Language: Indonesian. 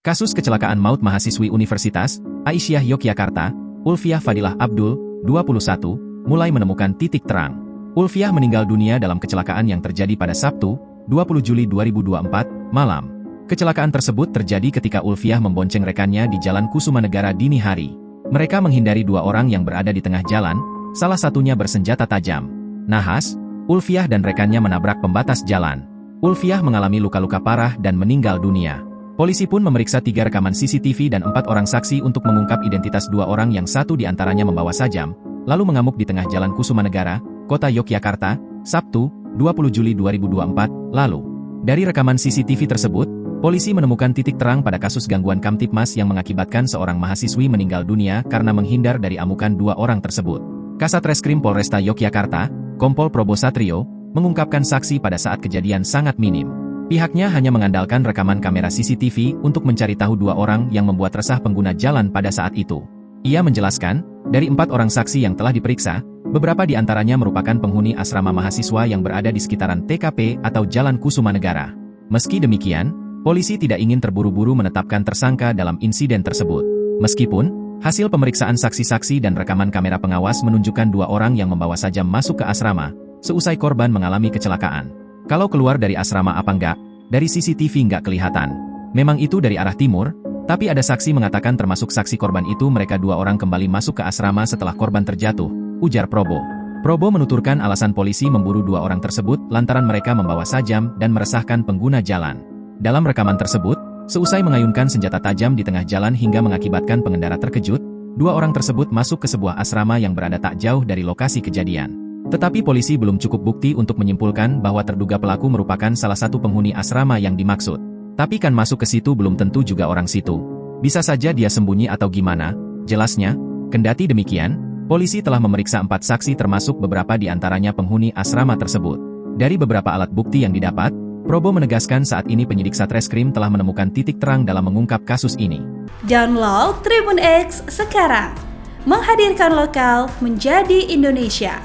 Kasus kecelakaan maut mahasiswi Universitas Aisyah Yogyakarta, Ulfiah Fadilah Abdul, 21, mulai menemukan titik terang. Ulfiah meninggal dunia dalam kecelakaan yang terjadi pada Sabtu, 20 Juli 2024, malam. Kecelakaan tersebut terjadi ketika Ulfiah membonceng rekannya di Jalan Kusumanegara dini hari. Mereka menghindari dua orang yang berada di tengah jalan, salah satunya bersenjata tajam. Nahas, Ulfiah dan rekannya menabrak pembatas jalan. Ulfiah mengalami luka-luka parah dan meninggal dunia. Polisi pun memeriksa 3 rekaman CCTV dan 4 orang saksi untuk mengungkap identitas 2 orang yang satu di antaranya membawa sajam, lalu mengamuk di tengah Jalan Kusumanegara, Kota Yogyakarta, Sabtu, 20 Juli 2024, lalu. Dari rekaman CCTV tersebut, polisi menemukan titik terang pada kasus gangguan Kamtipmas yang mengakibatkan seorang mahasiswi meninggal dunia karena menghindar dari amukan 2 orang tersebut. Kasat Reskrim Polresta Yogyakarta, Kompol Probo Satrio, mengungkapkan saksi pada saat kejadian sangat minim. Pihaknya hanya mengandalkan rekaman kamera CCTV untuk mencari tahu 2 orang yang membuat resah pengguna jalan pada saat itu. Ia menjelaskan, dari 4 orang saksi yang telah diperiksa, beberapa di antaranya merupakan penghuni asrama mahasiswa yang berada di sekitaran TKP atau Jalan Kusumanegara. Meski demikian, polisi tidak ingin terburu-buru menetapkan tersangka dalam insiden tersebut. Meskipun, hasil pemeriksaan saksi-saksi dan rekaman kamera pengawas menunjukkan 2 orang yang membawa sajam masuk ke asrama, seusai korban mengalami kecelakaan. Kalau keluar dari asrama apa enggak, dari CCTV enggak kelihatan. Memang itu dari arah timur, tapi ada saksi mengatakan termasuk saksi korban itu mereka 2 orang kembali masuk ke asrama setelah korban terjatuh, ujar Probo. Probo menuturkan alasan polisi memburu 2 orang tersebut lantaran mereka membawa sajam dan meresahkan pengguna jalan. Dalam rekaman tersebut, seusai mengayunkan senjata tajam di tengah jalan hingga mengakibatkan pengendara terkejut, 2 orang tersebut masuk ke sebuah asrama yang berada tak jauh dari lokasi kejadian. Tetapi polisi belum cukup bukti untuk menyimpulkan bahwa terduga pelaku merupakan salah satu penghuni asrama yang dimaksud. Tapi kan masuk ke situ belum tentu juga orang situ. Bisa saja dia sembunyi atau gimana, jelasnya. Kendati demikian, polisi telah memeriksa 4 saksi termasuk beberapa di antaranya penghuni asrama tersebut. Dari beberapa alat bukti yang didapat, Probo menegaskan saat ini penyidik Satreskrim telah menemukan titik terang dalam mengungkap kasus ini. Download Tribun X sekarang, menghadirkan lokal menjadi Indonesia.